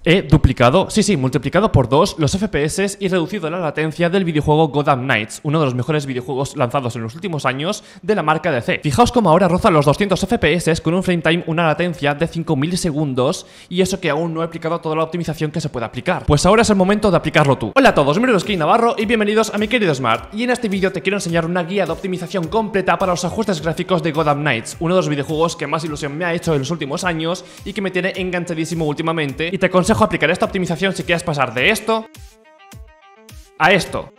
He duplicado, sí, multiplicado por 2 los FPS y reducido la latencia del videojuego Gotham Knights, uno de los mejores videojuegos lanzados en los últimos años de la marca DC. Fijaos cómo ahora roza los 200 FPS con un frame time, una latencia de 5 milisegundos, y eso que aún no he aplicado toda la optimización que se puede aplicar. Pues ahora es el momento de aplicarlo tú. Hola a todos, mi nombre es Key Navarro y bienvenidos a mi querido Smart. Y en este vídeo te quiero enseñar una guía de optimización completa para los ajustes gráficos de Gotham Knights, uno de los videojuegos que más ilusión me ha hecho en los últimos años y que me tiene enganchadísimo últimamente, y te aconsejo aplicar esta optimización si quieres pasar de esto a esto.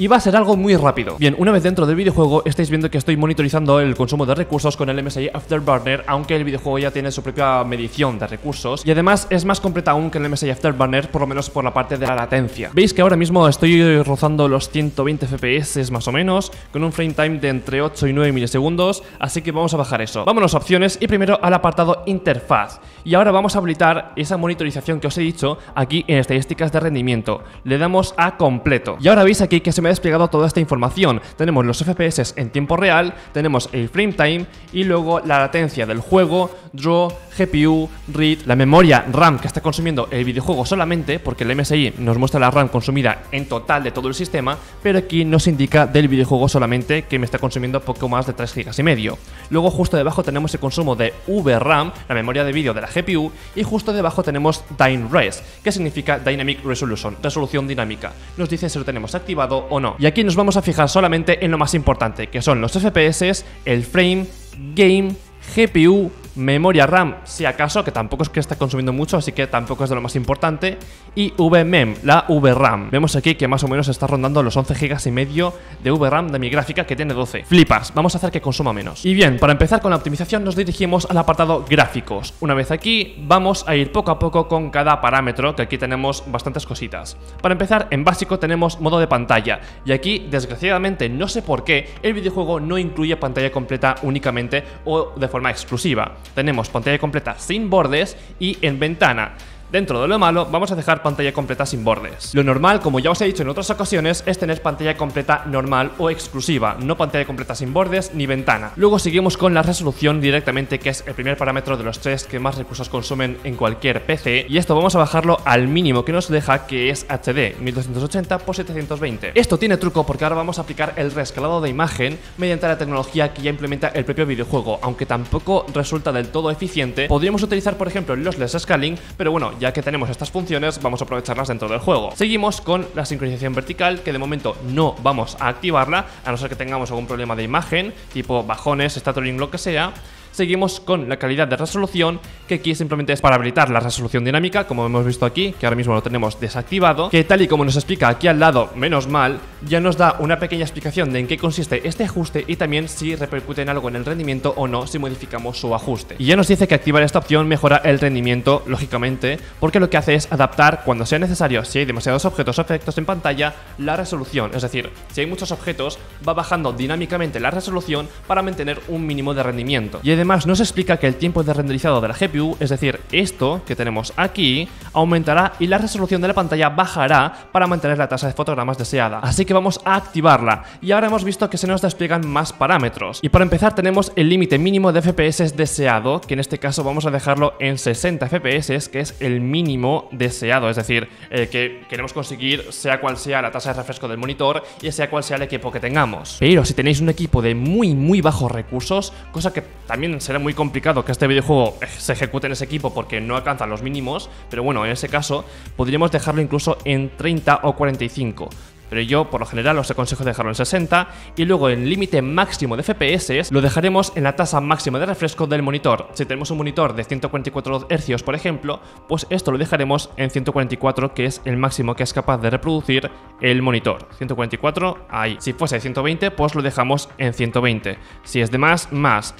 Y va a ser algo muy rápido. Bien, una vez dentro del videojuego estáis viendo que estoy monitorizando el consumo de recursos con el MSI Afterburner, aunque el videojuego ya tiene su propia medición de recursos y además es más completa aún que el MSI Afterburner, por lo menos por la parte de la latencia. Veis que ahora mismo estoy rozando los 120 FPS más o menos, con un frame time de entre 8 y 9 milisegundos, así que vamos a bajar eso. Vámonos a opciones y primero al apartado interfaz. Y ahora vamos a habilitar esa monitorización que os he dicho aquí en estadísticas de rendimiento. Le damos a completo. Y ahora veis aquí que se me ha desplegado toda esta información. Tenemos los FPS en tiempo real, tenemos el frame time y luego la latencia del juego, draw, GPU, read, la memoria RAM que está consumiendo el videojuego solamente, porque el MSI nos muestra la RAM consumida en total de todo el sistema, pero aquí nos indica del videojuego solamente que me está consumiendo poco más de 3,5 GB. Luego justo debajo tenemos el consumo de VRAM, la memoria de vídeo de la GPU, y justo debajo tenemos DynRes, que significa Dynamic Resolution, resolución dinámica. Nos dice si lo tenemos activado o no. Y aquí nos vamos a fijar solamente en lo más importante, que son los FPS, el frame, game, GPU, memoria RAM, si acaso, que tampoco es que está consumiendo mucho, así que tampoco es de lo más importante, y VMEM, la VRAM. Vemos aquí que más o menos está rondando los 11,5 GB de VRAM de mi gráfica, que tiene 12. Flipas, vamos a hacer que consuma menos. Y bien, para empezar con la optimización nos dirigimos al apartado gráficos. Una vez aquí, vamos a ir poco a poco con cada parámetro, que aquí tenemos bastantes cositas. Para empezar, en básico tenemos modo de pantalla, y aquí, desgraciadamente, no sé por qué, el videojuego no incluye pantalla completa únicamente o de forma exclusiva. Tenemos pantalla completa sin bordes y en ventana. Dentro de lo malo, vamos a dejar pantalla completa sin bordes. Lo normal, como ya os he dicho en otras ocasiones, es tener pantalla completa normal o exclusiva, no pantalla completa sin bordes ni ventana. Luego seguimos con la resolución directamente, que es el primer parámetro de los tres que más recursos consumen en cualquier PC, y esto vamos a bajarlo al mínimo que nos deja, que es HD 1280 x 720. Esto tiene truco porque ahora vamos a aplicar el reescalado de imagen mediante la tecnología que ya implementa el propio videojuego, aunque tampoco resulta del todo eficiente. Podríamos utilizar, por ejemplo, el lossless scaling, pero bueno, ya que tenemos estas funciones, vamos a aprovecharlas dentro del juego. Seguimos con la sincronización vertical, que de momento no vamos a activarla, a no ser que tengamos algún problema de imagen, tipo bajones, stuttering, lo que sea. Seguimos con la calidad de resolución, que aquí simplemente es para habilitar la resolución dinámica, como hemos visto aquí, que ahora mismo lo tenemos desactivado, que tal y como nos explica aquí al lado, menos mal, ya nos da una pequeña explicación de en qué consiste este ajuste y también si repercute en algo en el rendimiento o no si modificamos su ajuste. Y ya nos dice que activar esta opción mejora el rendimiento, lógicamente, porque lo que hace es adaptar, cuando sea necesario, si hay demasiados objetos o efectos en pantalla, la resolución. Es decir, si hay muchos objetos, va bajando dinámicamente la resolución para mantener un mínimo de rendimiento. Y además nos explica que el tiempo de renderizado de la GPU, es decir, esto que tenemos aquí, aumentará y la resolución de la pantalla bajará para mantener la tasa de fotogramas deseada. Así que vamos a activarla. Y ahora hemos visto que se nos despliegan más parámetros. Y para empezar tenemos el límite mínimo de FPS deseado, que en este caso vamos a dejarlo en 60 FPS, que es el mínimo deseado, es decir, el que queremos conseguir sea cual sea la tasa de refresco del monitor y sea cual sea el equipo que tengamos. Pero si tenéis un equipo de muy bajos recursos, cosa que también será muy complicado que este videojuego se ejecute en ese equipo porque no alcanza los mínimos, pero bueno, en ese caso podríamos dejarlo incluso en 30 o 45. Pero yo, por lo general, os aconsejo dejarlo en 60 y luego el límite máximo de FPS lo dejaremos en la tasa máxima de refresco del monitor. Si tenemos un monitor de 144 Hz, por ejemplo, pues esto lo dejaremos en 144, que es el máximo que es capaz de reproducir el monitor. 144, ahí. Si fuese 120, pues lo dejamos en 120. Si es de más,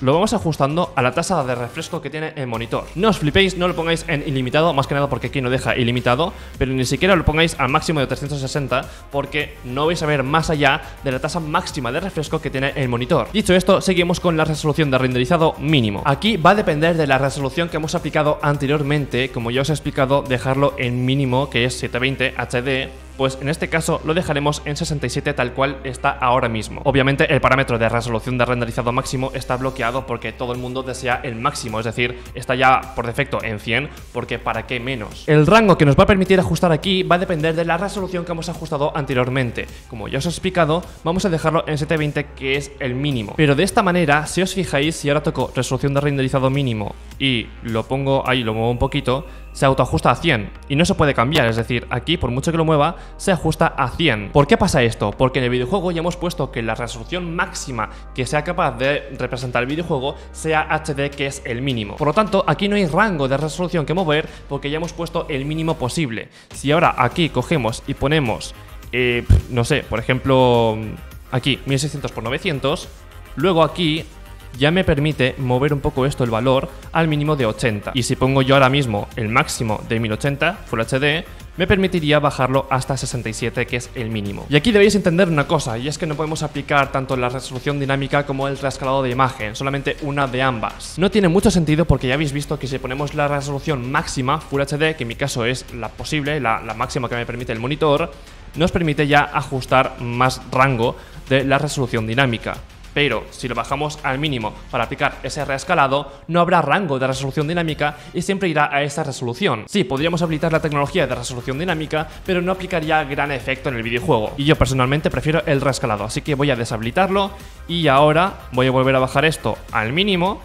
lo vamos ajustando a la tasa de refresco que tiene el monitor. No os flipéis, no lo pongáis en ilimitado, más que nada porque aquí no deja ilimitado, pero ni siquiera lo pongáis al máximo de 360 porque no vais a ver más allá de la tasa máxima de refresco que tiene el monitor. Dicho esto, seguimos con la resolución de renderizado mínimo. Aquí va a depender de la resolución que hemos aplicado anteriormente. Como ya os he explicado, dejarlo en mínimo, que es 720 HD, pues en este caso lo dejaremos en 67 tal cual está ahora mismo. Obviamente el parámetro de resolución de renderizado máximo está bloqueado porque todo el mundo desea el máximo, es decir, está ya por defecto en 100, porque ¿para qué menos? El rango que nos va a permitir ajustar aquí va a depender de la resolución que hemos ajustado anteriormente. Como ya os he explicado, vamos a dejarlo en 720, que es el mínimo. Pero de esta manera, si os fijáis, si ahora toco resolución de renderizado mínimo y lo pongo ahí, lo muevo un poquito, se autoajusta a 100 y no se puede cambiar, es decir, aquí por mucho que lo mueva se ajusta a 100. ¿Por qué pasa esto? Porque en el videojuego ya hemos puesto que la resolución máxima que sea capaz de representar el videojuego sea HD, que es el mínimo. Por lo tanto, aquí no hay rango de resolución que mover porque ya hemos puesto el mínimo posible. Si ahora aquí cogemos y ponemos, no sé, por ejemplo, aquí 1600 por 900, luego aquí ya me permite mover un poco esto, el valor, al mínimo de 80. Y si pongo yo ahora mismo el máximo de 1080 Full HD, me permitiría bajarlo hasta 67, que es el mínimo. Y aquí debéis entender una cosa, y es que no podemos aplicar tanto la resolución dinámica como el reescalado de imagen, solamente una de ambas. No tiene mucho sentido porque ya habéis visto que si ponemos la resolución máxima Full HD, que en mi caso es la posible, la máxima que me permite el monitor, nos permite ya ajustar más rango de la resolución dinámica. Pero si lo bajamos al mínimo para aplicar ese reescalado, no habrá rango de resolución dinámica y siempre irá a esa resolución. Sí, podríamos habilitar la tecnología de resolución dinámica, pero no aplicaría gran efecto en el videojuego. Y yo personalmente prefiero el reescalado, así que voy a deshabilitarlo y ahora voy a volver a bajar esto al mínimo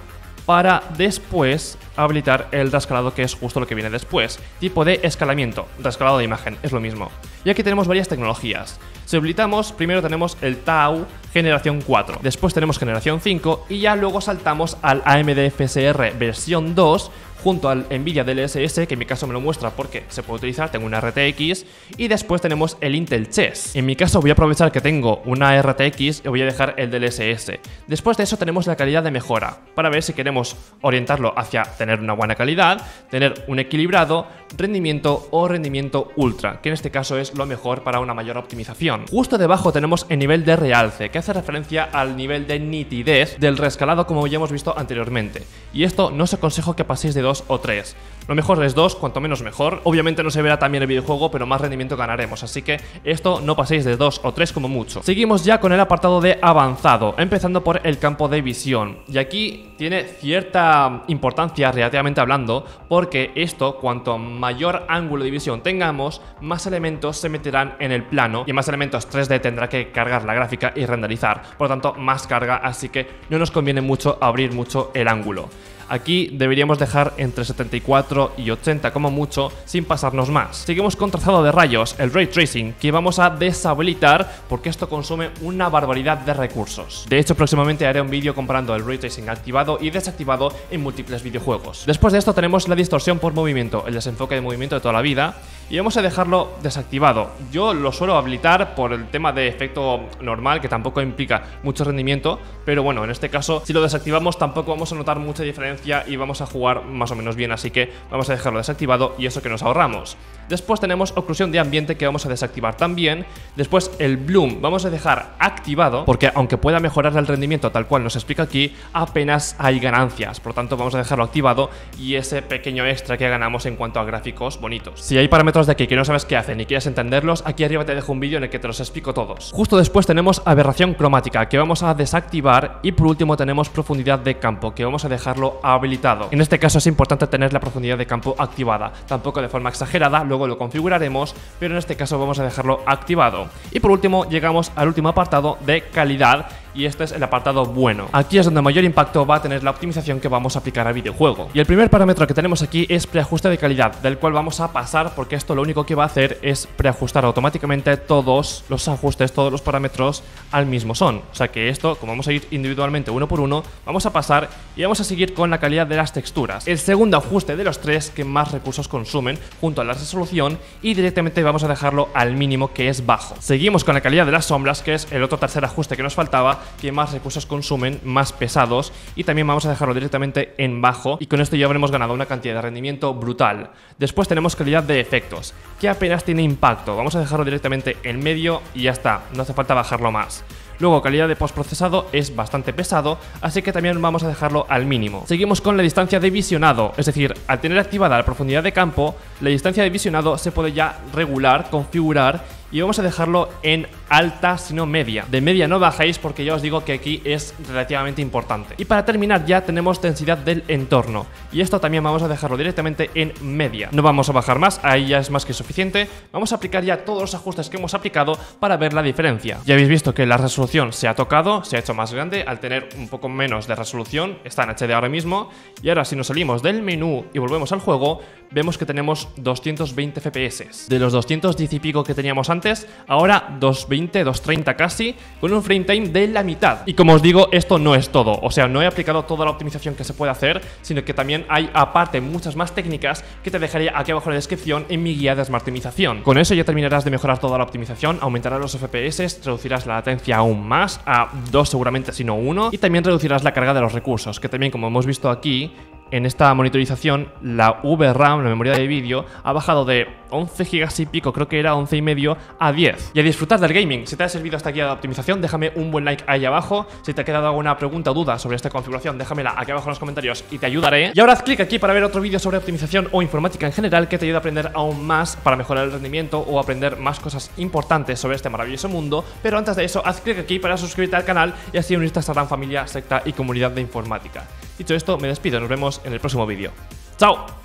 para después habilitar el reescalado, que es justo lo que viene después. Tipo de escalamiento, reescalado de imagen, es lo mismo. Y aquí tenemos varias tecnologías. Si habilitamos, primero tenemos el TAU generación 4, después tenemos generación 5 y ya luego saltamos al AMD FSR versión 2 junto al Nvidia DLSS, que en mi caso me lo muestra porque se puede utilizar, tengo una RTX, y después tenemos el Intel Chess. En mi caso voy a aprovechar que tengo una RTX y voy a dejar el DLSS. Después de eso tenemos la calidad de mejora, para ver si queremos orientarlo hacia tener una buena calidad, tener un equilibrado, rendimiento o rendimiento ultra, que en este caso es lo mejor para una mayor optimización. Justo debajo tenemos el nivel de realce, que hace referencia al nivel de nitidez del reescalado, como ya hemos visto anteriormente. Y esto no os aconsejo que paséis de 2 o 3. Lo mejor es 2, cuanto menos mejor. Obviamente no se verá también el videojuego, pero más rendimiento ganaremos, así que esto no paséis de 2 o 3 como mucho. Seguimos ya con el apartado de avanzado, empezando por el campo de visión. Y aquí tiene cierta importancia relativamente hablando, porque esto, cuanto mayor ángulo de visión tengamos, más elementos se meterán en el plano y más elementos 3D tendrá que cargar la gráfica y renderizar. Por lo tanto, más carga, así que no nos conviene mucho abrir mucho el ángulo. Aquí deberíamos dejar entre 74 y 80 como mucho, sin pasarnos más. Seguimos con trazado de rayos, el Ray Tracing, que vamos a deshabilitar porque esto consume una barbaridad de recursos. De hecho, próximamente haré un vídeo comparando el Ray Tracing activado y desactivado en múltiples videojuegos. Después de esto tenemos la distorsión por movimiento, el desenfoque de movimiento de toda la vida, y vamos a dejarlo desactivado. Yo lo suelo habilitar por el tema de efecto normal, que tampoco implica mucho rendimiento, pero bueno, en este caso, si lo desactivamos tampoco vamos a notar mucha diferencia y vamos a jugar más o menos bien, así que vamos a dejarlo desactivado y eso que nos ahorramos. Después tenemos oclusión de ambiente, que vamos a desactivar también. Después el bloom vamos a dejar activado porque aunque pueda mejorar el rendimiento tal cual nos explica aquí, apenas hay ganancias, por lo tanto vamos a dejarlo activado y ese pequeño extra que ganamos en cuanto a gráficos bonitos. Si hay parámetros de aquí que no sabes qué hacen y quieres entenderlos, aquí arriba te dejo un vídeo en el que te los explico todos. Justo después tenemos aberración cromática, que vamos a desactivar, y por último tenemos profundidad de campo, que vamos a dejarlo habilitado. En este caso es importante tener la profundidad de campo activada, tampoco de forma exagerada, luego lo configuraremos, pero en este caso vamos a dejarlo activado. Y por último llegamos al último apartado de calidad, y este es el apartado bueno. Aquí es donde mayor impacto va a tener la optimización que vamos a aplicar al videojuego. Y el primer parámetro que tenemos aquí es preajuste de calidad, del cual vamos a pasar porque esto lo único que va a hacer es preajustar automáticamente todos los ajustes, todos los parámetros al mismo son. O sea que esto, como vamos a ir individualmente uno por uno, vamos a pasar y vamos a seguir con la calidad de las texturas. El segundo ajuste de los tres que más recursos consumen, junto a la resolución, y directamente vamos a dejarlo al mínimo, que es bajo. Seguimos con la calidad de las sombras, que es el otro tercer ajuste que nos faltaba, que más recursos consumen, más pesados, y también vamos a dejarlo directamente en bajo, y con esto ya habremos ganado una cantidad de rendimiento brutal. Después tenemos calidad de efectos, que apenas tiene impacto, vamos a dejarlo directamente en medio y ya está, no hace falta bajarlo más. Luego, calidad de postprocesado es bastante pesado, así que también vamos a dejarlo al mínimo. Seguimos con la distancia de visionado, es decir, al tener activada la profundidad de campo, la distancia de visionado se puede ya regular, configurar, y vamos a dejarlo en alta, sino media. De media no bajéis porque ya os digo que aquí es relativamente importante. Y para terminar ya tenemos densidad del entorno, y esto también vamos a dejarlo directamente en media. No vamos a bajar más, ahí ya es más que suficiente. Vamos a aplicar ya todos los ajustes que hemos aplicado para ver la diferencia. Ya habéis visto que la resolución se ha tocado, se ha hecho más grande al tener un poco menos de resolución, está en HD ahora mismo. Y ahora si nos salimos del menú y volvemos al juego, vemos que tenemos 220 FPS. De los 210 y pico que teníamos antes, ahora 220, 230 casi, con un frame time de la mitad. Y como os digo, esto no es todo, o sea, no he aplicado toda la optimización que se puede hacer, sino que también hay aparte muchas más técnicas que te dejaré aquí abajo en la descripción en mi guía de smartimización. Con eso ya terminarás de mejorar toda la optimización, aumentarás los FPS, reducirás la latencia aún más, a 2 seguramente si no 1, y también reducirás la carga de los recursos, que también como hemos visto aquí, en esta monitorización, la VRAM, la memoria de vídeo, ha bajado de 11 GB y pico, creo que era 11 y medio, a 10. Y a disfrutar del gaming. Si te ha servido esta guía de optimización, déjame un buen like ahí abajo. Si te ha quedado alguna pregunta o duda sobre esta configuración, déjamela aquí abajo en los comentarios y te ayudaré. Y ahora haz clic aquí para ver otro vídeo sobre optimización o informática en general que te ayude a aprender aún más para mejorar el rendimiento o aprender más cosas importantes sobre este maravilloso mundo. Pero antes de eso, haz clic aquí para suscribirte al canal y así unirte a esta gran familia, secta y comunidad de informática. Dicho esto, me despido, nos vemos en el próximo vídeo. ¡Chao!